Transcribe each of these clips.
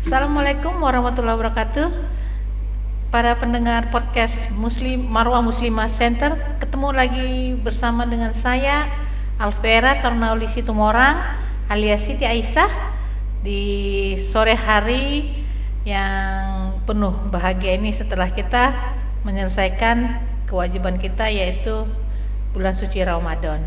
Assalamualaikum warahmatullahi wabarakatuh. Para pendengar podcast Marwah Muslimah Center, ketemu lagi bersama dengan saya Alvera Karnauli Situmorang alias Siti Aisyah di sore hari yang penuh bahagia ini setelah kita menyelesaikan kewajiban kita yaitu bulan suci Ramadan.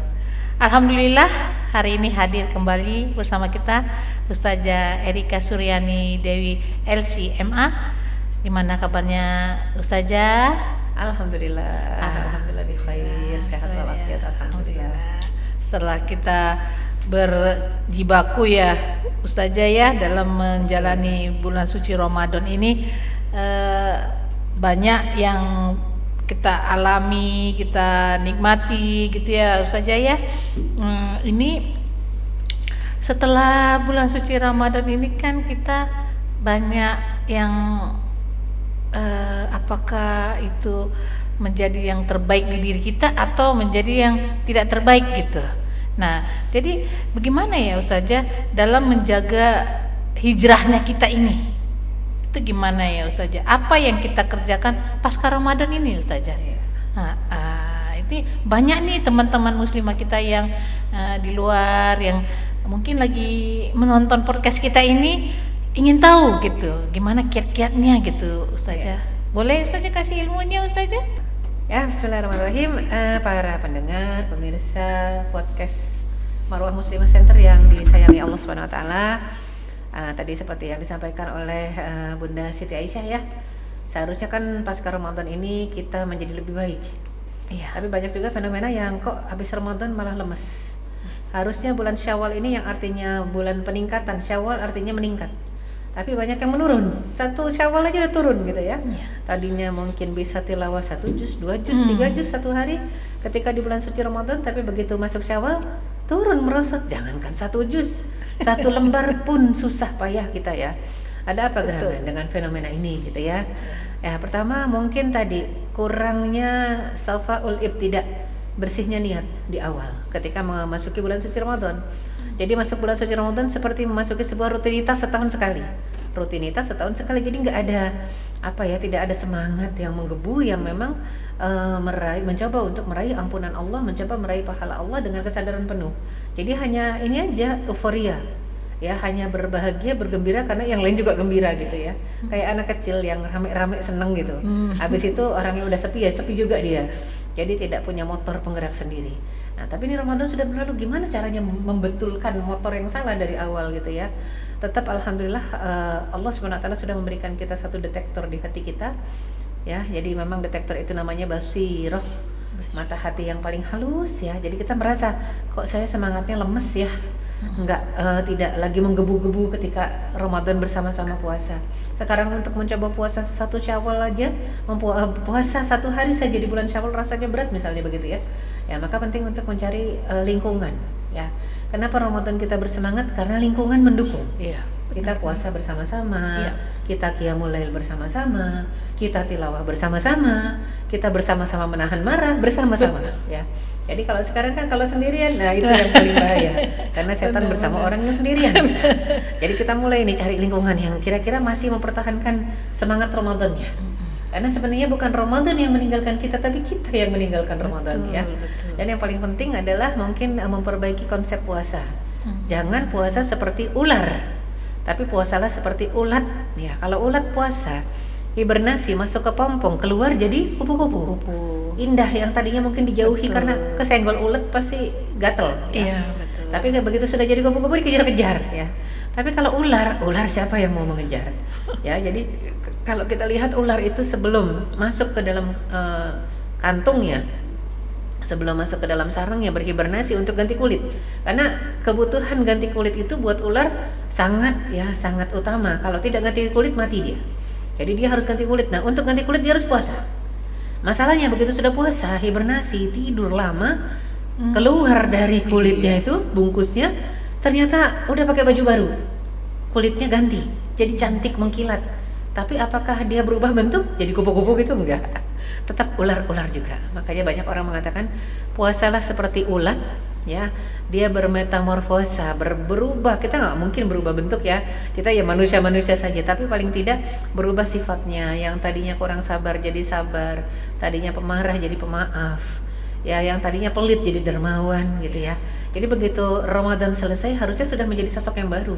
Alhamdulillah hari ini hadir kembali bersama kita Ustazah Erika Suryani Dewi LCMA. Gimana kabarnya Ustazah? Alhamdulillah. Alhamdulillah bi khair, sehat walafiat. Alhamdulillah. Setelah kita berjibaku ya Ustazah ya dalam menjalani bulan suci Ramadan ini, banyak yang kita alami, kita nikmati gitu ya Ustazah ya. Ini setelah bulan suci Ramadan ini kan kita banyak yang apakah itu menjadi yang terbaik di diri kita atau menjadi yang tidak terbaik gitu. Nah, jadi bagaimana ya Ustazah dalam menjaga hijrahnya kita ini? Itu gimana ya Ustazah? Apa yang kita kerjakan pasca Ramadan ini Ustazah? Nah, ini banyak nih teman-teman muslimah kita yang di luar yang mungkin lagi menonton podcast kita ini ingin tahu gitu, gimana kiat-kiatnya gitu Ustazah. Boleh Ustazah kasih ilmunya Ustazah? Ya, bismillahirrahmanirrahim. Para pendengar, pemirsa podcast Marwah Muslimah Center yang disayangi Allah Subhanahu wa taala. Tadi seperti yang disampaikan oleh Bunda Siti Aisyah ya, seharusnya kan pasca Ramadan ini kita menjadi lebih baik. Iya. Tapi banyak juga fenomena yang kok habis Ramadan malah lemes. Harusnya bulan Syawal ini yang artinya bulan peningkatan, Syawal artinya meningkat. Tapi banyak yang menurun. 1 Syawal aja udah turun gitu ya. Tadinya mungkin bisa tilawah 1 juz, 2 juz, 3 juz satu hari ketika di bulan suci Ramadan, tapi begitu masuk Syawal turun merosot. Jangankan 1 juz, 1 lembar pun susah payah kita ya. Ada apa gerangan dengan fenomena ini gitu ya? Ya, pertama mungkin tadi kurangnya safaul ibtida, bersihnya niat di awal ketika memasuki bulan suci Ramadan. Jadi masuk bulan suci Ramadan seperti memasuki sebuah rutinitas setahun sekali. Jadi nggak ada tidak ada semangat yang menggebu, yang memang mencoba untuk meraih ampunan Allah, mencoba meraih pahala Allah dengan kesadaran penuh. Jadi hanya ini aja euforia. Ya, hanya berbahagia, bergembira karena yang lain juga gembira gitu ya. Kayak anak kecil yang rame-rame seneng gitu. Habis itu orangnya udah sepi ya, sepi juga dia. Jadi tidak punya motor penggerak sendiri. Nah, tapi ini Ramadan sudah berlalu, gimana caranya membetulkan motor yang salah dari awal gitu ya. Tetap alhamdulillah Allah SWT sudah memberikan kita satu detektor di hati kita. Ya, jadi memang detektor itu namanya basiroh, mata hati yang paling halus ya. Jadi kita merasa kok saya semangatnya lemes ya. Tidak lagi menggebu-gebu ketika Ramadan bersama-sama puasa. Sekarang untuk mencoba puasa 1 Syawal aja, puasa 1 hari saja di bulan Syawal rasanya berat misalnya begitu ya. Ya, maka penting untuk mencari lingkungan ya. Kenapa Ramadan kita bersemangat? Karena lingkungan mendukung. Iya. Kita puasa bersama-sama, kita qiyamul lail bersama-sama, kita tilawah bersama-sama, kita bersama-sama menahan marah bersama-sama ya. Jadi kalau sekarang kan kalau sendirian, nah itu yang paling bahaya karena setan bersama orang yang sendirian. Jadi kita mulai nih cari lingkungan yang kira-kira masih mempertahankan semangat Ramadannya. Karena sebenarnya bukan Ramadan yang meninggalkan kita, tapi kita yang meninggalkan Ramadan ya. Dan yang paling penting adalah mungkin memperbaiki konsep puasa. Jangan puasa seperti ular, tapi puasalah seperti ulat ya. Kalau ulat puasa hibernasi, masuk ke pompong, keluar jadi kupu-kupu. Indah, yang tadinya mungkin dijauhi karena kesenggol ulet pasti gatel ya. Iya, betul. Tapi begitu sudah jadi kupu-kupu dikejar-kejar ya. Tapi kalau ular siapa yang mau mengejar? Ya, jadi kalau kita lihat ular itu sebelum masuk ke dalam kantungnya, sebelum masuk ke dalam sarangnya berhibernasi untuk ganti kulit. Karena kebutuhan ganti kulit itu buat ular sangat utama. Kalau tidak ganti kulit mati dia. Jadi dia harus ganti kulit. Nah, untuk ganti kulit dia harus puasa. Masalahnya begitu sudah puasa, hibernasi, tidur lama, keluar dari kulitnya itu, bungkusnya, ternyata udah pakai baju baru. Kulitnya ganti, jadi cantik mengkilat. Tapi apakah dia berubah bentuk jadi kupu-kupu gitu? Enggak. Tetap ular-ular juga. Makanya banyak orang mengatakan puasalah seperti ulat, ya. Dia bermetamorfosa, berubah. Kita nggak mungkin berubah bentuk ya. Kita ya manusia-manusia saja, tapi paling tidak berubah sifatnya. Yang tadinya kurang sabar jadi sabar, tadinya pemarah jadi pemaaf. Ya, yang tadinya pelit jadi dermawan gitu ya. Jadi begitu Ramadan selesai harusnya sudah menjadi sosok yang baru.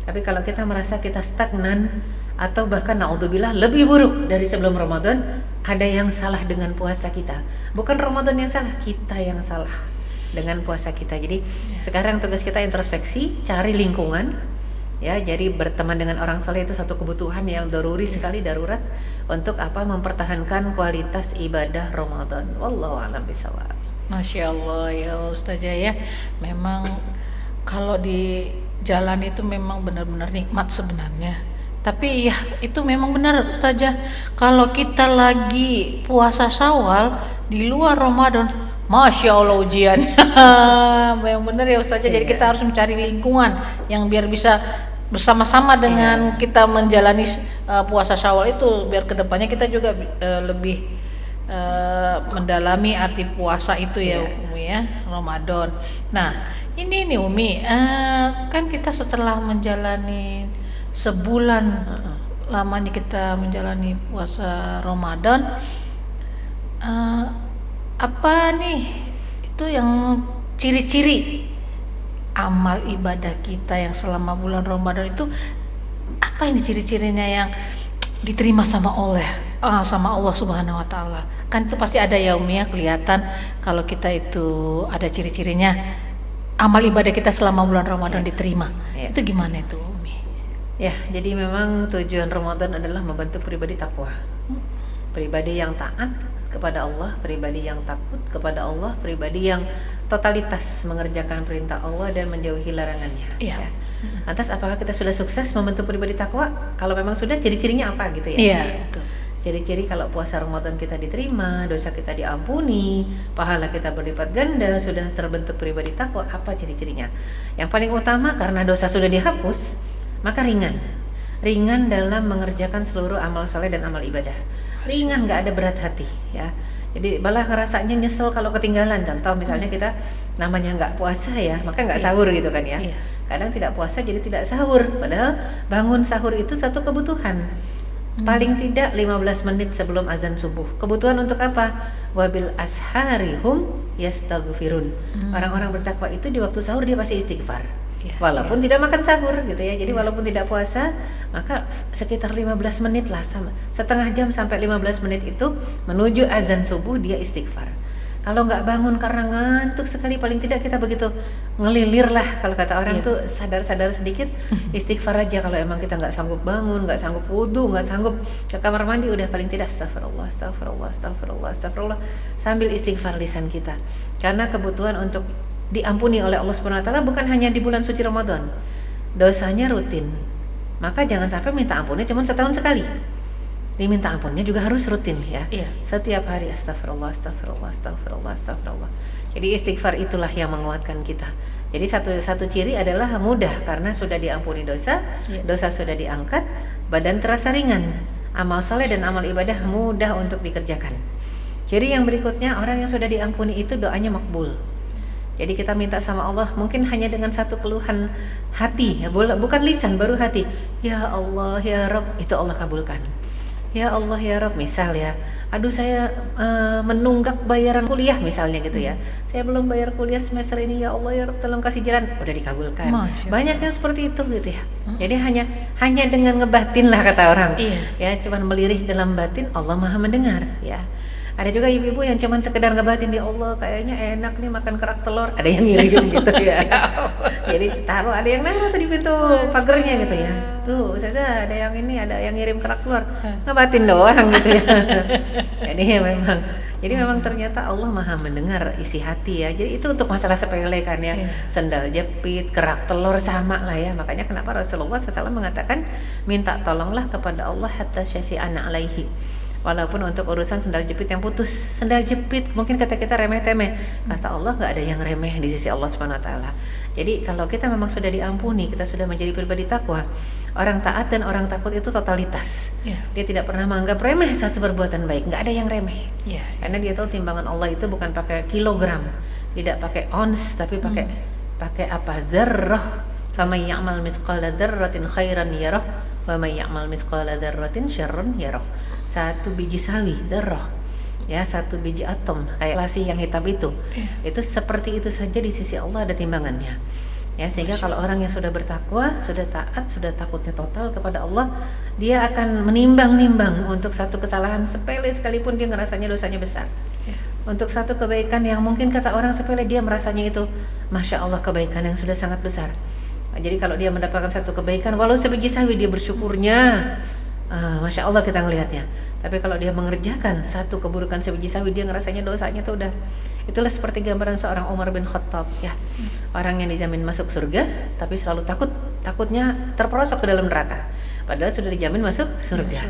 Tapi kalau kita merasa kita stagnan atau bahkan naudzubillah lebih buruk dari sebelum Ramadan, ada yang salah dengan puasa kita. Bukan Ramadan yang salah, kita yang salah dengan puasa kita. Jadi sekarang tugas kita introspeksi, cari lingkungan. Ya, jadi berteman dengan orang soleh itu satu kebutuhan yang daruri sekali, darurat untuk apa? Mempertahankan kualitas ibadah Ramadan. Wallahu a'lam bishawab. Masya Allah ya Ustazah ya. Memang kalau di jalan itu memang benar-benar nikmat sebenarnya. Tapi ya itu memang benar Ustazah. Kalau kita lagi puasa Syawal di luar Ramadan, Masya Allah ujian. Yang benar ya Ustazah. Jadi kita harus mencari lingkungan yang biar bisa bersama-sama dengan kita menjalani puasa Syawal itu, biar kedepannya kita juga lebih mendalami arti puasa itu ya Umi ya, Ramadan. Nah ini nih Umi, kan kita setelah menjalani sebulan lamanya kita menjalani puasa Ramadan, apa nih itu yang ciri-ciri amal ibadah kita yang selama bulan Ramadan itu, apa ini ciri-cirinya yang diterima sama Allah Subhanahu wa taala? Kan itu pasti ada ya Umi ya, kelihatan kalau kita itu ada ciri-cirinya amal ibadah kita selama bulan Ramadan diterima. Itu gimana itu Umi? Ya, jadi memang tujuan Ramadan adalah membentuk pribadi takwa. Pribadi yang taat kepada Allah, pribadi yang takut kepada Allah, pribadi yang totalitas mengerjakan perintah Allah dan menjauhi larangannya. Ya. Lantas apakah kita sudah sukses membentuk pribadi takwa? Kalau memang sudah, ciri-cirinya apa gitu ya? Iya, betul. Ciri-ciri kalau puasa Ramadan kita diterima, dosa kita diampuni, pahala kita berlipat ganda, sudah terbentuk pribadi takwa, apa ciri-cirinya? Yang paling utama, karena dosa sudah dihapus, maka ringan dalam mengerjakan seluruh amal soleh dan amal ibadah. Ringan, nggak ada berat hati ya. Jadi malah ngerasanya nyesel kalau ketinggalan. Contoh misalnya kita namanya nggak puasa ya, maka nggak sahur gitu kan ya. Kadang tidak puasa jadi tidak sahur, padahal bangun sahur itu satu kebutuhan. Paling tidak 15 menit sebelum azan subuh. Kebutuhan untuk apa? Wabil asharihum yastaghfirun. Orang-orang bertakwa itu di waktu sahur dia pasti istighfar. Walaupun tidak makan sahur gitu ya. Jadi walaupun tidak puasa, maka sekitar 15 menit lah, sama setengah jam sampai 15 menit itu menuju azan subuh dia istighfar. Kalau nggak bangun karena ngantuk sekali, paling tidak kita begitu ngelilir lah, kalau kata orang tuh sadar-sadar sedikit, istighfar aja. Kalau emang kita nggak sanggup bangun, nggak sanggup wudu, nggak sanggup ke kamar mandi, udah paling tidak astagfirullah, astagfirullah, astagfirullah, astagfirullah, sambil istighfar lisan kita. Karena kebutuhan untuk diampuni oleh Allah Subhanahu wa taala bukan hanya di bulan suci Ramadan. Dosanya rutin. Maka jangan sampai minta ampunnya cuma setahun sekali. Diminta ampunnya juga harus rutin ya. Setiap hari astagfirullah, astagfirullah, astagfirullah, astagfirullah. Jadi istighfar itulah yang menguatkan kita. Jadi satu ciri adalah mudah karena sudah diampuni dosa, dosa sudah diangkat, badan terasa ringan. Amal soleh dan amal ibadah mudah untuk dikerjakan. Jadi yang berikutnya, orang yang sudah diampuni itu doanya makbul. Jadi kita minta sama Allah mungkin hanya dengan satu keluhan hati, ya, bukan lisan, baru hati. Ya Allah, ya Rabb, itu Allah kabulkan. Ya Allah, ya Rabb, misal ya, aduh saya menunggak bayaran kuliah misalnya gitu ya, saya belum bayar kuliah semester ini, ya Allah, ya Rabb, tolong kasih jalan, udah dikabulkan. Banyak yang seperti itu gitu ya. Jadi hanya dengan ngebatin lah kata orang. Ya, cuman melirih dalam batin, Allah Maha mendengar ya. Ada juga ibu-ibu yang cuman sekedar ngebatin, ya Allah kayaknya enak nih makan kerak telur, ada yang ngirim gitu ya. Jadi taruh, ada yang naruh tuh di pintu pagernya gitu ya. Tuh saya ada yang ini, ada yang ngirim kerak telur, ngebatin doang gitu ya. Jadi memang ternyata Allah Maha mendengar isi hati ya. Jadi itu untuk masalah sepele kan ya. Sendal jepit, kerak telur sama lah ya. Makanya kenapa Rasulullah SAW mengatakan minta tolonglah kepada Allah hatta syasyi'ana alaihi. Walaupun untuk urusan sendal jepit yang putus, sendal jepit mungkin kata kita remeh-temeh, kata Allah nggak ada yang remeh di sisi Allah Subhanahu wa taala. Jadi kalau kita memang sudah diampuni, kita sudah menjadi pribadi takwa, orang taat dan orang takut itu totalitas. Dia tidak pernah menganggap remeh satu perbuatan baik, nggak ada yang remeh. Karena dia tahu timbangan Allah itu bukan pakai kilogram, tidak pakai ons tapi pakai apa, dzarrah. Faman ya'mal mithqala dzarratin khairan yarah wa may ya'mal mithqala dzarratin syarran yarah. Satu biji sawi, dzarrah, ya, satu biji atom kayak lasi yang hitam itu, itu seperti itu saja di sisi Allah ada timbangannya, ya. Sehingga kalau orang yang sudah bertakwa, sudah taat, sudah takutnya total kepada Allah, dia akan menimbang-nimbang untuk satu kesalahan sepele sekalipun dia ngerasanya dosanya besar, untuk satu kebaikan yang mungkin kata orang sepele, dia merasanya itu masya Allah kebaikan yang sudah sangat besar. Jadi kalau dia mendapatkan satu kebaikan walau sebiji sawi, dia bersyukurnya masya Allah kita ngelihatnya. Tapi kalau dia mengerjakan satu keburukan sebiji sawi, dia ngerasanya dosanya tuh udah. Itulah seperti gambaran seorang Umar bin Khattab, ya, orang yang dijamin masuk surga tapi selalu takutnya terperosok ke dalam neraka, padahal sudah dijamin masuk surga.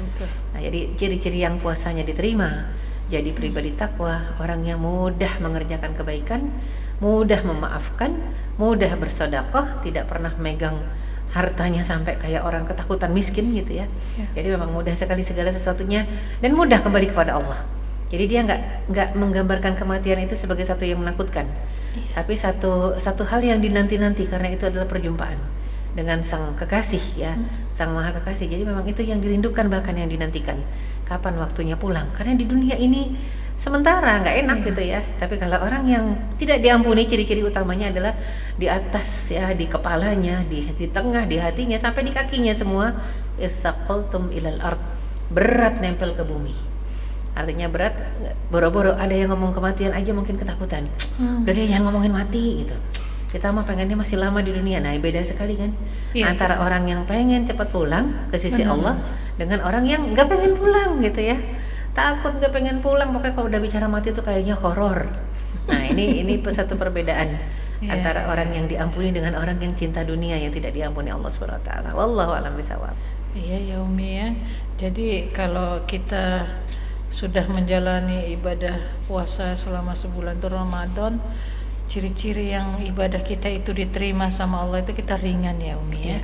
Nah, jadi ciri-ciri yang puasanya diterima, jadi pribadi takwa, orang yang mudah mengerjakan kebaikan, mudah memaafkan, mudah bersedekah, tidak pernah megang hartanya sampai kayak orang ketakutan miskin gitu, ya. Jadi memang mudah sekali segala sesuatunya dan mudah kembali kepada Allah. Jadi dia nggak menggambarkan kematian itu sebagai satu yang menakutkan, tapi satu hal yang dinanti-nanti, karena itu adalah perjumpaan dengan sang kekasih, ya, sang maha kekasih. Jadi memang itu yang dirindukan, bahkan yang dinantikan. Kapan waktunya pulang? Karena di dunia ini sementara nggak enak gitu, ya. Tapi kalau orang yang tidak diampuni, ciri-ciri utamanya adalah di atas, ya, di kepalanya, di tengah, di hatinya, sampai di kakinya semua. Isaqaltum ilal ard, berat nempel ke bumi. Artinya berat, boro-boro ada yang ngomong kematian aja mungkin ketakutan. Udah deh, jangan ngomongin mati gitu. Kita mah pengennya masih lama di dunia. Nah, beda sekali kan, antara orang yang pengen cepat pulang ke sisi Allah dengan orang yang nggak pengen pulang gitu, ya. Takut nggak pengen pulang, pokoknya kalau udah bicara mati itu kayaknya horor. Nah, ini satu perbedaan antara orang yang diampuni dengan orang yang cinta dunia yang tidak diampuni Allah Subhanahu wa taala. Wallahu a'lam bishawab. Iya ya Umi, ya. Jadi kalau kita sudah menjalani ibadah puasa selama sebulan itu Ramadan, ciri-ciri yang ibadah kita itu diterima sama Allah itu kita ringan, ya Umi, ya.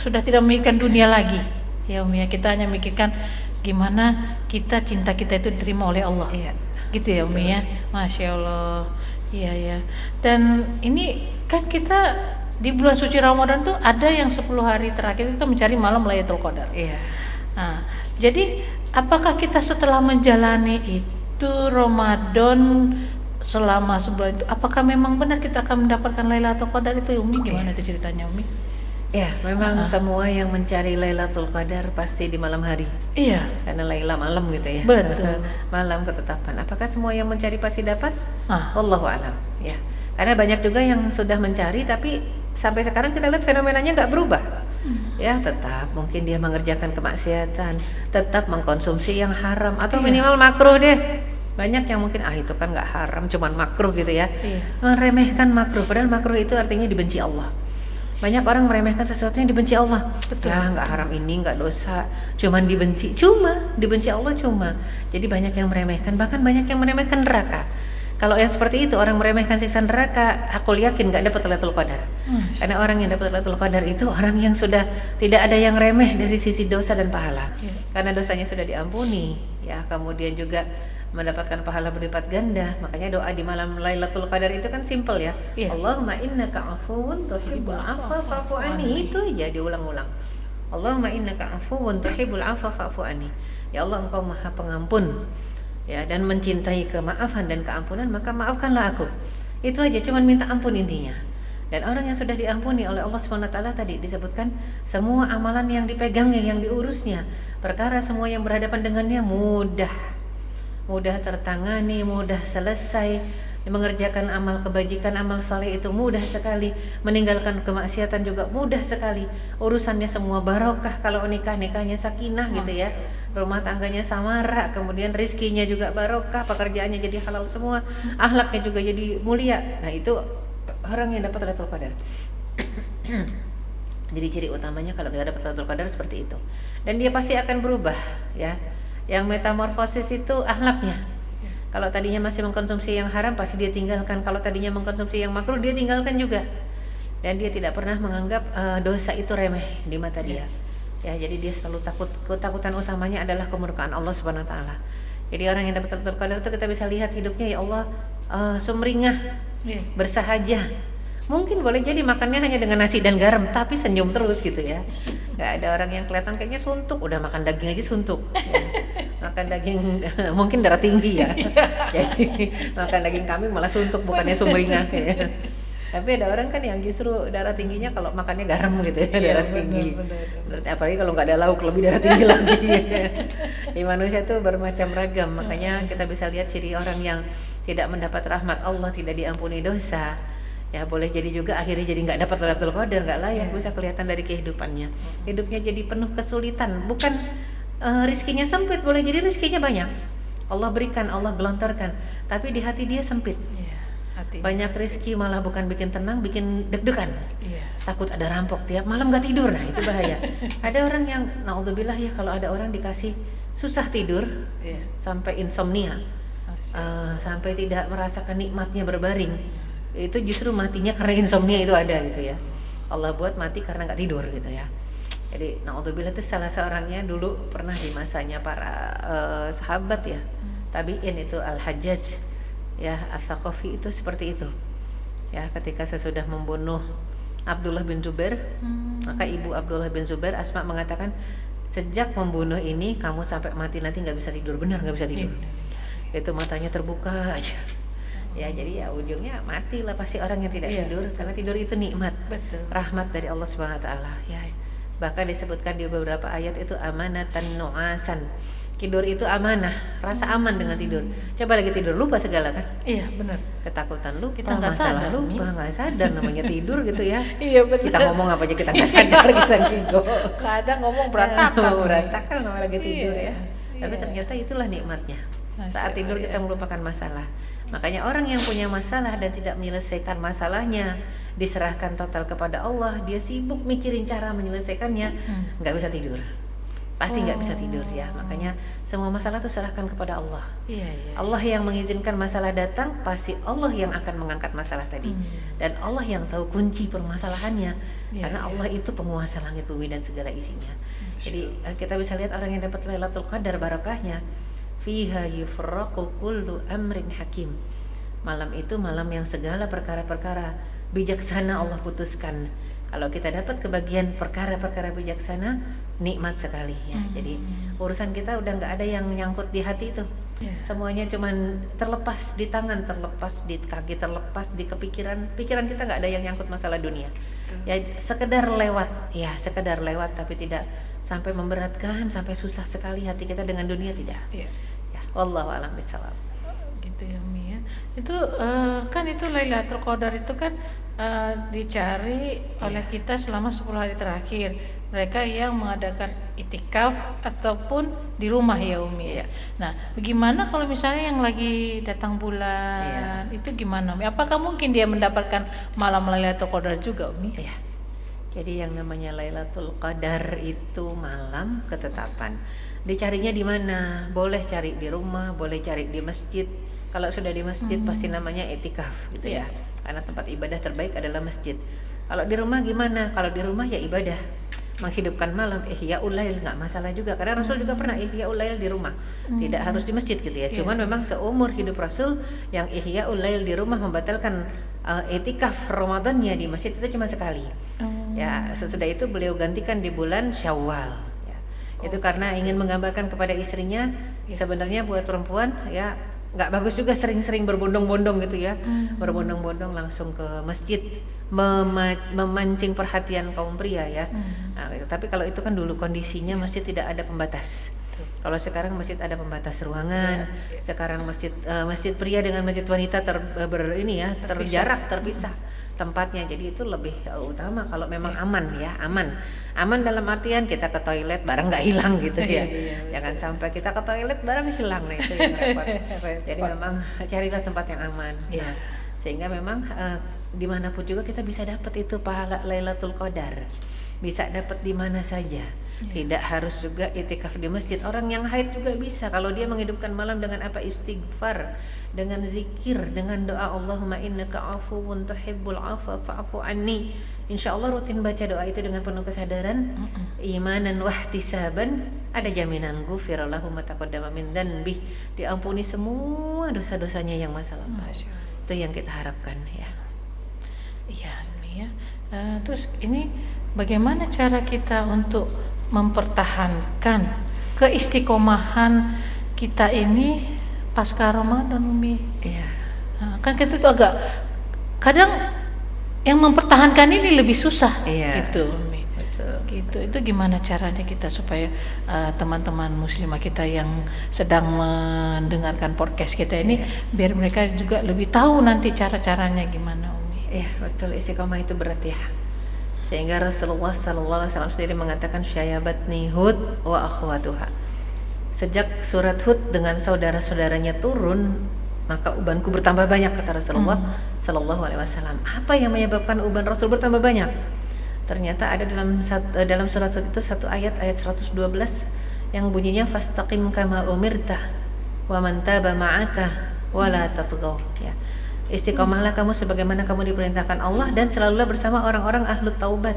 Sudah tidak memikirkan dunia lagi, ya Umi, ya. Kita hanya mikirkan gimana cinta kita itu diterima oleh Allah, gitu ya Umi, ya. Masya Allah, iya ya. Dan ini kan kita di bulan suci Ramadan tuh ada yang 10 hari terakhir itu mencari malam Lailatul Qadar. Nah, jadi apakah kita setelah menjalani itu Ramadan selama sebulan itu, apakah memang benar kita akan mendapatkan Lailatul Qadar itu, Umi? Gimana itu ceritanya, Umi? Ya, memang semua yang mencari Lailatul Qadar pasti di malam hari. Iya. Karena Laila malam gitu, ya. Betul. Malam ketetapan. Apakah semua yang mencari pasti dapat? Wallahu a'lam, ya. Karena banyak juga yang sudah mencari tapi sampai sekarang kita lihat fenomenanya nggak berubah. Ya, tetap mungkin dia mengerjakan kemaksiatan, tetap mengkonsumsi yang haram atau minimal makruh deh. Banyak yang mungkin itu kan nggak haram, cuman makruh gitu, ya. Meremehkan makruh, padahal makruh itu artinya dibenci Allah. Banyak orang meremehkan sesuatu yang dibenci Allah. Ya, nggak haram ini, nggak dosa, cuman dibenci Allah cuma. Jadi banyak yang meremehkan, bahkan banyak yang meremehkan neraka. Kalau yang seperti itu, orang meremehkan siksa neraka, aku yakin nggak dapat Lailatul Qadar. Karena orang yang dapat Lailatul Qadar itu orang yang sudah tidak ada yang remeh dari sisi dosa dan pahala. Karena dosanya sudah diampuni, ya. Kemudian juga mendapatkan pahala berlipat ganda. Makanya doa di malam Lailatul Qadar itu kan simple, ya. Allahumma innaka afuwun tuhibbul afwa fa'fu anni. Itu aja diulang-ulang. Allahumma innaka afuwun tuhibbul afwa fa'fu anni. Ya Allah, Engkau Maha Pengampun, ya, dan mencintai kemaafan dan keampunan, maka maafkanlah aku. Itu aja, cuman minta ampun intinya. Dan orang yang sudah diampuni oleh Allah SWT tadi disebutkan semua amalan yang dipegangnya, yang diurusnya, perkara semua yang berhadapan dengannya mudah tertangani, mudah selesai. Mengerjakan amal kebajikan, amal saleh itu mudah sekali. Meninggalkan kemaksiatan juga mudah sekali. Urusannya semua barokah. Kalau nikahnya sakinah gitu, ya. Rumah tangganya samara, kemudian rizkinya juga barokah, pekerjaannya jadi halal semua, akhlaknya juga jadi mulia. Nah, itu orang yang dapat Lailatul Qadar. Jadi ciri utamanya kalau kita dapat Lailatul Qadar seperti itu. Dan dia pasti akan berubah, ya. Yang metamorfosis itu akhlaknya. Kalau tadinya masih mengkonsumsi yang haram, pasti dia tinggalkan. Kalau tadinya mengkonsumsi yang makruh, dia tinggalkan juga. Dan dia tidak pernah menganggap dosa itu remeh di mata dia. Ya, jadi dia selalu takut. Ketakutan utamanya adalah kemurkaan Allah Subhanahu wa taala. Jadi orang yang dapat Lailatul Qadar itu kita bisa lihat hidupnya, ya Allah, sumringah, Iya. bersahaja. Mungkin boleh jadi makannya hanya dengan nasi dan garam, tapi senyum terus gitu ya. Nggak ada orang yang kelihatan kayaknya suntuk, udah makan daging aja suntuk. Ya. Makan daging mungkin darah tinggi ya. Jadi makan daging kambing malah suntuk, bukannya sumringah. Ya. Tapi ada orang kan yang justru darah tingginya kalau makannya garam gitu ya, darah tinggi. Benar. Apalagi kalau nggak ada lauk lebih darah tinggi lagi. Di manusia itu bermacam ragam, makanya kita bisa lihat ciri orang yang tidak mendapat rahmat Allah, tidak diampuni dosa. Ya boleh jadi juga akhirnya jadi nggak dapat Lailatul Qadar, nggak layak, bisa kelihatan dari kehidupannya. Hidupnya jadi penuh kesulitan, bukan rizkinya sempit, boleh jadi rizkinya banyak. Allah berikan, Allah gelontorkan, tapi di hati dia sempit. Iya, hati. Banyak rizki malah bukan bikin tenang, bikin deg-degan. Iya. Takut ada rampok tiap malam nggak tidur, nah itu bahaya. Ada orang yang naudzubillah ya, kalau ada orang dikasih susah tidur Iya. sampai insomnia, sampai tidak merasakan nikmatnya berbaring, itu justru matinya karena insomnia itu ada gitu ya. Allah buat mati karena nggak tidur gitu ya. Jadi naudzubillah itu salah seorangnya dulu pernah di masanya para sahabat ya, tabi'in itu Al-Hajjaj ya, As-Saqafi itu seperti itu ya. Ketika sesudah membunuh Abdullah bin Zubair, maka ibu Abdullah bin Zubair, Asma, mengatakan sejak membunuh ini kamu sampai mati nanti nggak bisa tidur, benar nggak bisa tidur. Itu matanya terbuka aja ya. Jadi ya ujungnya mati lah pasti orang yang tidak tidur, karena tidur itu nikmat, Betul. rahmat dari Allah Subhanahu wa taala ya. Bahkan disebutkan di beberapa ayat itu amanatan nu'asan, tidur itu amanah, rasa aman dengan tidur. Coba lagi tidur lupa segala kan, Iya, benar. ketakutan lupa, Kita nggak masalah sadar, lupa, nggak sadar namanya tidur gitu ya. Iya, benar. Kita ngomong apa aja kita nggak sadar, kita ngigo. Kadang ngomong berantakan. Berantakan kalau lagi tidur ya. Tapi Iya. ternyata itulah nikmatnya. Masya Saat tidur Allah, kita melupakan masalah. Makanya orang yang punya masalah dan tidak menyelesaikan masalahnya, diserahkan total kepada Allah, dia sibuk mikirin cara menyelesaikannya, nggak bisa tidur. Pasti nggak bisa tidur ya. Makanya semua masalah itu serahkan kepada Allah. Iya, iya. Allah yang mengizinkan masalah datang, pasti Allah yang akan mengangkat masalah tadi. Dan Allah yang tahu kunci permasalahannya. Iya, Karena Allah itu penguasa langit bumi dan segala isinya. Jadi kita bisa lihat orang yang dapat Lailatul Qadar barokahnya, fiha yufraqu kullu amrin hakim. Malam itu malam yang segala perkara-perkara bijaksana Allah putuskan. Kalau kita dapat kebagian perkara-perkara bijaksana, nikmat sekali ya. Jadi urusan kita udah nggak ada yang nyangkut di hati itu. Iya. Semuanya cuman terlepas di tangan, terlepas di kaki, terlepas di kepikiran. Pikiran kita nggak ada yang nyangkut masalah dunia. Ya sekedar lewat, ya sekedar lewat, tapi tidak sampai memberatkan, sampai susah sekali hati kita dengan dunia, tidak. Iya. Ya, wallahu a'lam bishawab. Gitu ya, Mi ya. Itu kan itu Lailatul Qadar itu kan dicari oleh kita selama 10 hari terakhir. Mereka yang mengadakan itikaf ataupun di rumah ya Umi ya. Nah, bagaimana kalau misalnya yang lagi datang bulan itu gimana Umi? Apakah mungkin dia mendapatkan malam Lailatul Qadar juga Umi? Ya. Jadi yang namanya Lailatul Qadar itu malam ketetapan. Dicarinya di mana? Boleh cari di rumah, boleh cari di masjid. Kalau sudah di masjid pasti namanya itikaf gitu ya. Karena tempat ibadah terbaik adalah masjid. Kalau di rumah gimana? Kalau di rumah ya ibadah, menghidupkan malam, ihyaul lail, nggak masalah juga. Karena Rasul juga pernah ihyaul lail di rumah, tidak harus di masjid gitu ya. Cuman memang seumur hidup Rasul yang ihyaul lail di rumah membatalkan itikaf Ramadannya di masjid itu cuma sekali. Ya sesudah itu beliau gantikan di bulan Syawal. Ya. Itu karena ingin menggambarkan kepada istrinya, sebenarnya buat perempuan ya nggak bagus juga sering-sering berbondong-bondong gitu ya, berbondong-bondong langsung ke masjid, memancing perhatian kaum pria ya. Nah, tapi kalau itu kan dulu kondisinya masjid tidak ada pembatas. Kalau sekarang masjid ada pembatas ruangan. Sekarang masjid pria dengan masjid wanita terjarak, terpisah tempatnya. Jadi itu lebih utama kalau memang aman ya, aman dalam artian kita ke toilet barang nggak hilang gitu ya. Jangan sampai kita ke toilet barang hilang, nah itu yang repot. Jadi memang carilah tempat yang aman. Nah, sehingga memang dimanapun juga kita bisa dapat itu pahala Lailatul Qadar, bisa dapat di mana saja. Tidak harus juga itikaf di masjid. Orang yang haid juga bisa kalau dia menghidupkan malam dengan apa? Istighfar, dengan zikir, dengan doa Allahumma innaka afuwun tuhibbul afwa fa'fu anni. insya Allah rutin baca doa itu dengan penuh kesadaran, imanan wahtisaban, ada jaminan ghufira lahu ma taqaddama min dzanbih, diampuni semua dosa-dosanya yang masa lalu. Itu yang kita harapkan ya. Iya, Umi ya. Terus ini bagaimana cara kita untuk mempertahankan keistiqomahan kita ini pasca Ramadan, Umi? Iya. Kan kita tuh agak kadang yang mempertahankan ini lebih susah, gitu, Umi. Betul. Gitu. Itu gimana caranya kita supaya teman-teman muslimah kita yang sedang mendengarkan podcast kita ini biar mereka juga lebih tahu nanti cara-caranya gimana, Umi? Iya, betul, istiqomah itu berat ya. Sehingga Rasulullah SAW sendiri mengatakan syayabatni Hud wa akhwatuha. Sejak surat Hud dengan saudara-saudaranya turun, maka ubanku bertambah banyak, kata Rasulullah Sallallahu Alaihi Wasallam. Apa yang menyebabkan uban Rasul bertambah banyak? Ternyata ada dalam surat Hud itu satu ayat 112 yang bunyinya fastaqim kama umirta wa man taba ma'aka wa la tatghaw. Ya. Istiqomahlah kamu sebagaimana kamu diperintahkan Allah dan selalulah bersama orang-orang ahlu taubat.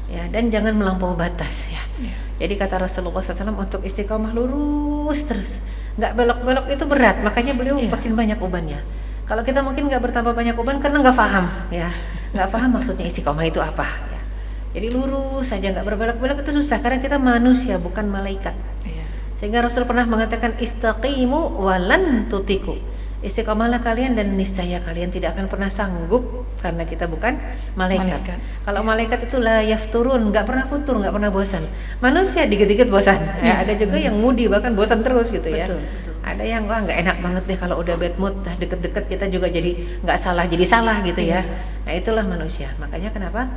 Ya, dan jangan melampaui batas ya. Jadi kata Rasulullah SAW untuk istiqomah lurus terus, nggak belok-belok itu berat, makanya beliau makin banyak ubannya. Kalau kita mungkin nggak bertambah banyak uban karena nggak paham ya, nggak paham maksudnya istiqomah itu apa ya. Jadi lurus saja, nggak berbelok-belok itu susah karena kita manusia bukan malaikat. Sehingga Rasul pernah mengatakan istaqimu walan tutiku. Istiqomahlah kalian dan niscaya kalian tidak akan pernah sanggup karena kita bukan malaikat. Kalau malaikat itu la yafturun, nggak pernah futur, nggak pernah bosan. Manusia dikit-dikit bosan. Ya, ada juga yang moody bahkan bosan terus gitu ya. Betul. Ada yang wah nggak enak banget deh kalau udah bad mood, deket-deket kita juga jadi nggak salah jadi salah gitu ya. Nah itulah manusia. Makanya kenapa?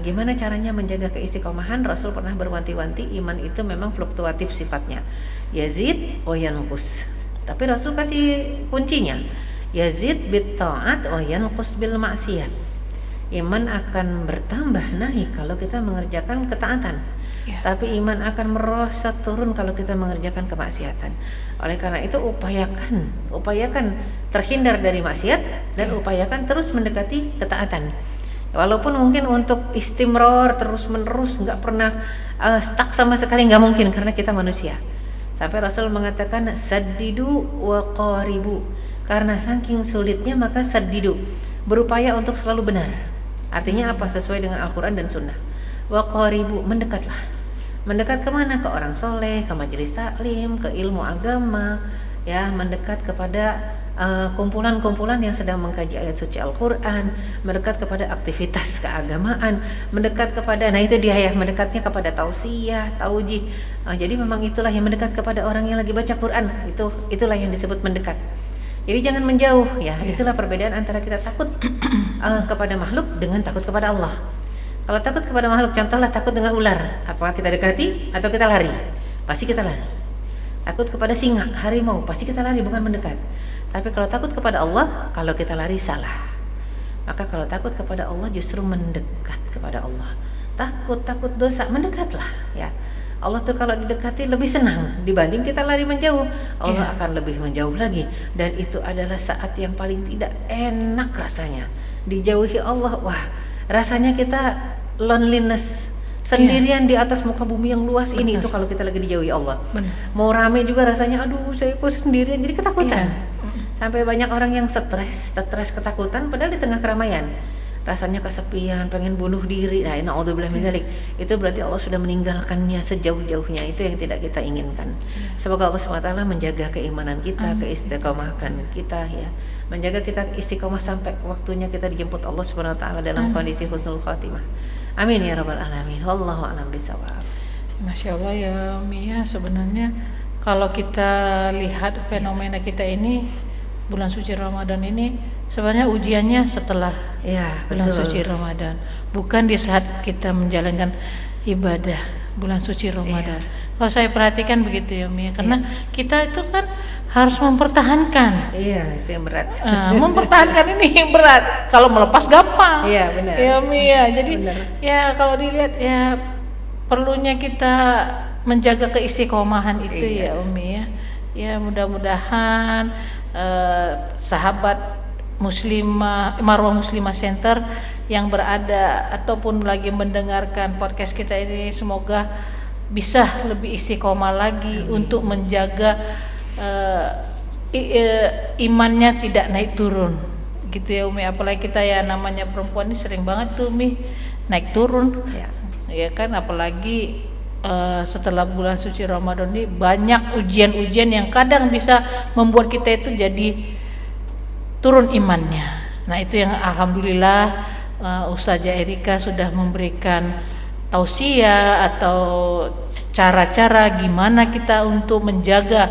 Gimana caranya menjaga keistiqomahan? Rasul pernah berwanti-wanti iman itu memang fluktuatif sifatnya. Yazid wa yanqus. Tapi Rasul kasih kuncinya, yazid bit ta'at wa yanqus bil maksiyat. Iman akan bertambah naik kalau kita mengerjakan ketaatan, tapi iman akan merosot turun kalau kita mengerjakan kemaksiatan. Oleh karena itu upayakan terhindar dari maksiat dan upayakan terus mendekati ketaatan. Walaupun mungkin untuk istimror terus menerus nggak pernah stuck sama sekali, nggak mungkin karena kita manusia. Sampai Rasul mengatakan saddidu wa qaribu. Karena saking sulitnya maka saddidu, berupaya untuk selalu benar. Artinya apa? Sesuai dengan Al-Quran dan Sunnah. Wa qaribu, mendekatlah. Mendekat kemana? Ke orang soleh, ke majelis taklim, ke ilmu agama, ya, mendekat kepada kumpulan-kumpulan yang sedang mengkaji ayat suci Al-Quran, mendekat kepada aktivitas keagamaan, mendekat kepada, nah itu dia ya, mendekatnya kepada tausiah, taujih. Jadi memang itulah yang mendekat kepada orang yang lagi baca Quran, itulah yang disebut mendekat. Jadi jangan menjauh ya. Itulah perbedaan antara kita takut kepada makhluk dengan takut kepada Allah. Kalau takut kepada makhluk, contohlah takut dengan ular, apakah kita dekati atau kita lari? Pasti kita lari. Takut kepada singa, harimau, pasti kita lari, bukan mendekat. Tapi kalau takut kepada Allah, kalau kita lari salah. Maka kalau takut kepada Allah justru mendekat kepada Allah. Takut dosa, mendekatlah ya. Allah tuh kalau didekati lebih senang dibanding kita lari menjauh. Allah akan lebih menjauh lagi, dan itu adalah saat yang paling tidak enak rasanya. Dijauhi Allah, wah, rasanya kita loneliness, sendirian di atas muka bumi yang luas ini. Itu kalau kita lagi dijauhi Allah. Mau rame juga rasanya, aduh saya kok sendirian, jadi ketakutan. Sampai banyak orang yang stres ketakutan padahal di tengah keramaian. Rasanya kesepian, pengen bunuh diri. Nah, naudzubillah min dzalik. Itu berarti Allah sudah meninggalkannya sejauh-jauhnya. Itu yang tidak kita inginkan. Semoga Allah SWT menjaga keimanan kita, keistiqomahan kita ya. Menjaga kita istiqomah sampai waktunya kita dijemput Allah SWT dalam kondisi husnul khatimah. Amin ya rabbal alamin. Wallahu a'lam bishawab. Masya Allah ya Umi ya, sebenarnya kalau kita lihat fenomena kita ini, bulan suci Ramadan ini sebenarnya ujiannya setelah bulan suci Ramadan, bukan di saat kita menjalankan ibadah bulan suci Ramadan. Kalau saya perhatikan begitu ya Umi, karena kita itu kan harus mempertahankan. Iya, itu yang berat. Mempertahankan ini yang berat. Kalau melepas gampang. Iya, benar. Ya Umi ya. Jadi ya kalau dilihat ya perlunya kita menjaga keistiqomahan itu ya Umi ya. Ya mudah-mudahan sahabat Muslimah Marwah Muslimah Center yang berada ataupun lagi mendengarkan podcast kita ini semoga bisa lebih istiqomah lagi untuk menjaga imannya tidak naik turun gitu ya Umi. Apalagi kita ya namanya perempuan ini sering banget tuh Umi naik turun ya kan, apalagi setelah bulan suci Ramadan ini banyak ujian-ujian yang kadang bisa membuat kita itu jadi turun imannya. Nah itu yang alhamdulillah Ustazah Erika sudah memberikan tausiah atau cara-cara gimana kita untuk menjaga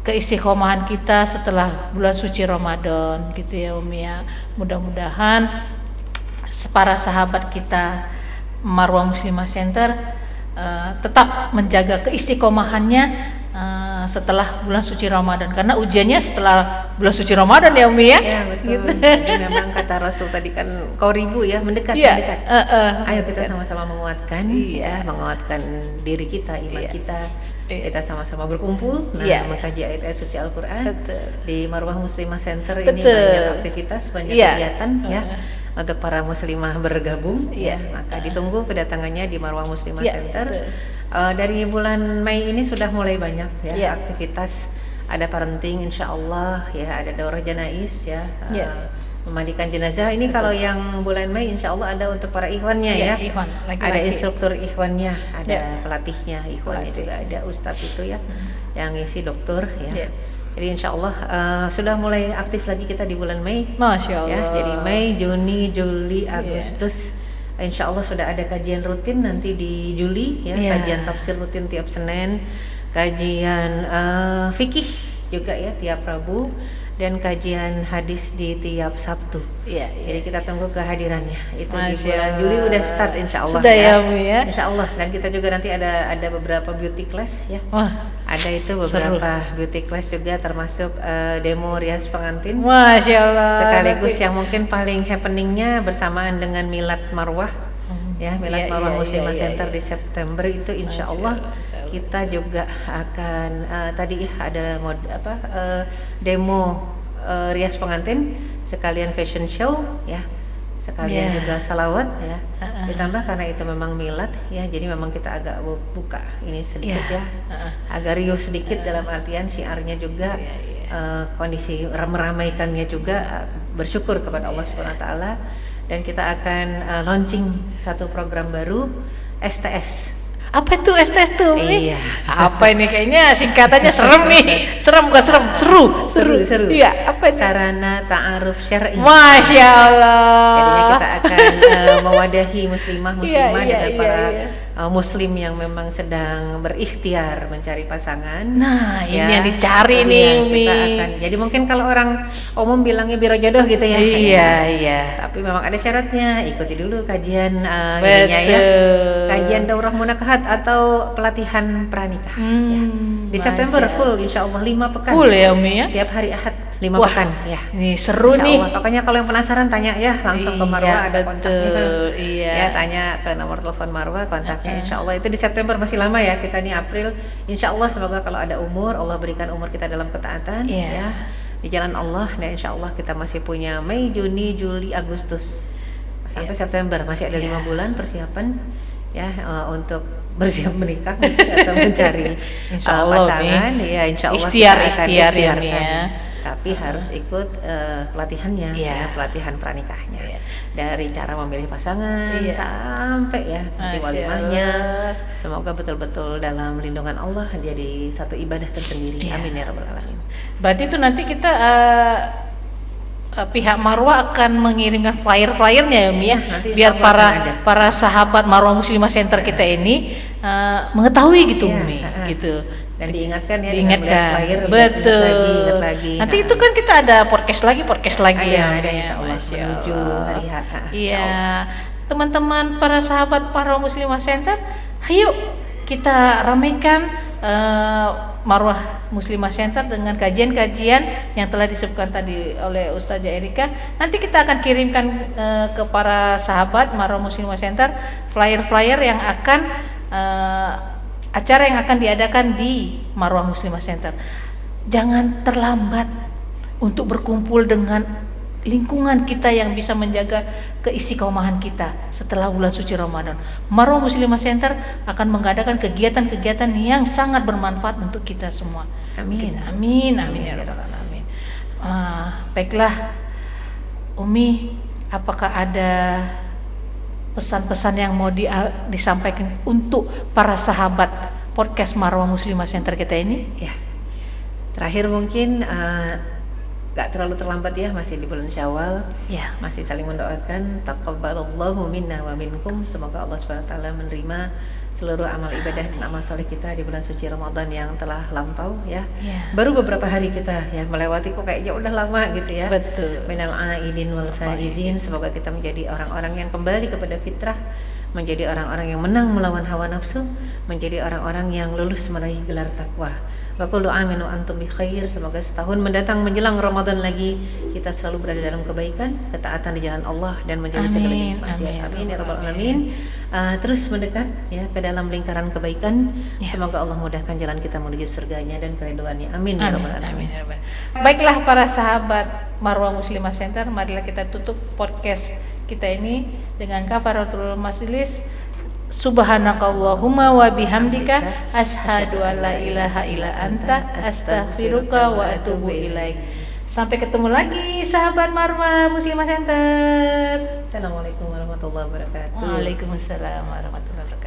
keistiqomahan kita setelah bulan suci Ramadan gitu ya Umi ya. Mudah-mudahan para sahabat kita Marwah Muslimah Center tetap menjaga keistiqomahannya setelah bulan suci Ramadan, karena ujiannya setelah bulan suci Ramadan ya Umi ya. Ya betul. Jadi memang kata Rasul tadi kan qaribu ya, mendekat. Ayo kita sama-sama menguatkan menguatkan diri kita, iman kita. Kita sama-sama berkumpul mengkaji ayat-ayat suci Al-Qur'an. Di Marwah Muslimah Center ini banyak aktivitas, banyak kegiatan untuk para muslimah bergabung maka ditunggu kedatangannya di Marwah Muslimah Center. Dari bulan Mei ini sudah mulai banyak aktivitas, ada parenting insyaallah ada daurah janais memandikan jenazah ini. Kalau yang bulan Mei insyaallah ada untuk para ikhwannya Ikhwan, ada instruktur ikhwannya, ada pelatihnya ikhwannya juga ada ustadz itu yang ngisi dokter Jadi insyaallah sudah mulai aktif lagi kita di bulan Mei. Masya Allah. Jadi Mei, Juni, Juli, Agustus insyaallah sudah ada kajian rutin nanti di Juli kajian tafsir rutin tiap Senin, kajian fikih juga tiap Rabu, dan kajian hadis di tiap Sabtu. Jadi kita tunggu kehadirannya. Itu di bulan Juli udah start insyaallah. Sudah ya Bu ya. Insyaallah. Dan kita juga nanti ada beberapa beauty class Ada itu beberapa beauty class juga, termasuk demo rias pengantin. Masya Allah. Sekaligus yang mungkin paling happeningnya bersamaan dengan Milad Marwah. Milad Marwah Muslimah Center di September itu insyaallah kita juga akan tadi ada demo rias pengantin sekalian fashion show sekalian juga salawat ditambah karena itu memang milad jadi memang kita agak buka ini sedikit agak riuh sedikit dalam artian syiarnya juga kondisi meramaikannya juga bersyukur kepada Allah Subhanahu wa taala. Dan kita akan launching satu program baru STS. Apa itu STS tuh? Iya. Apa ini, kayaknya singkatannya serem nih. Serem bukan serem, seru. Iya, apa ini? Sarana ta'aruf syar'i. Masya Allah. Jadinya kita akan mewadahi muslimah dengan para muslim yang memang sedang berikhtiar mencari pasangan. Nah, ini yang dicari nih Umi. Jadi mungkin kalau orang umum bilangnya biro jodoh gitu ya. Iya. Tapi memang ada syaratnya. Ikuti dulu kajian kajian daurah munakahat atau pelatihan pranikah. Di September full insyaallah 5 pekan. Full ya Umi ya. Tiap hari Ahad 5 pekan Ini seru nih. Pokoknya kalau yang penasaran tanya langsung ke Marwah, ada kontaknya. Tanya ke nomor telepon Marwah, kontaknya insyaallah. Itu di September, masih lama ya, kita nih April. Insyaallah semoga kalau ada umur, Allah berikan umur kita dalam ketaatan di jalan Allah, dan insyaallah kita masih punya Mei, Juni, Juli, Agustus sampai September, masih ada 5 bulan persiapan untuk bersiap menikah atau mencari pasangan. Insyaallah ikhtiar ya. Tapi harus ikut pelatihannya, pelatihan pranikahnya. Dari cara memilih pasangan sampai nanti walimahnya. Semoga betul-betul dalam lindungan Allah, jadi satu ibadah tersendiri. Amin ya rabbal alamin. Berarti itu nanti kita pihak Marwah akan mengirimkan flyer-flyernya ya Umi biar para sahabat Marwah Muslimah Center kita ini mengetahui gitu Umi gitu. Dan diingatkan flyer, betul. Ingat lagi. Nanti itu kan kita ada podcast lagi ada insyaallah menuju hari H. Teman-teman para sahabat Marwah Muslimah Center, ayo kita ramaikan Marwah Muslimah Center dengan kajian-kajian yang telah disebutkan tadi oleh Ustazah Erika. Nanti kita akan kirimkan ke para sahabat Marwah Muslimah Center flyer-flyer yang akan acara yang akan diadakan di Marwah Muslimah Center. Jangan terlambat untuk berkumpul dengan lingkungan kita yang bisa menjaga keistiqomahan kita setelah bulan suci Ramadan. Marwah Muslimah Center akan mengadakan kegiatan-kegiatan yang sangat bermanfaat untuk kita semua. Amin. Amin, amin ya rabbal alamin. Baiklah, Umi, apakah ada pesan-pesan yang mau disampaikan untuk para sahabat podcast Marwah Muslimah Center kita ini? Ya. Terakhir mungkin gak terlalu terlambat ya, masih di bulan Syawal. Ya. Masih saling mendoakan taqabbalallahu minna wa minkum. Semoga Allah SWT menerima seluruh amal ibadah dan amal soleh kita di bulan suci Ramadan yang telah lampau ya. Baru beberapa hari kita ya melewati, kok kayaknya udah lama gitu ya. Betul. Minal aidin wal faizin. Semoga kita menjadi orang-orang yang kembali kepada fitrah, menjadi orang-orang yang menang melawan hawa nafsu, menjadi orang-orang yang lulus meraih gelar takwa. Wa kullu amin wa antum bi khair. Semoga setahun mendatang menjelang Ramadan lagi kita selalu berada dalam kebaikan, ketaatan di jalan Allah dan menjauhi segala jenis maksiat. Amin ya rabbal alamin. Terus mendekat ya ke dalam lingkaran kebaikan. Semoga Allah mudahkan jalan kita menuju surganya dan keridhoannya. Amin ya rabbal alamin. Baiklah para sahabat Marwah Muslimah Center, marilah kita tutup podcast kita ini dengan kafaratul majelis. Subhanakallahumma wa bihamdika asyhadu an la ilaha illa anta astaghfiruka wa atubu ilaik. Sampai ketemu lagi sahabat Marwah Muslimah Center. Assalamualaikum warahmatullahi wabarakatuh. Waalaikumsalam warahmatullahi wabarakatuh.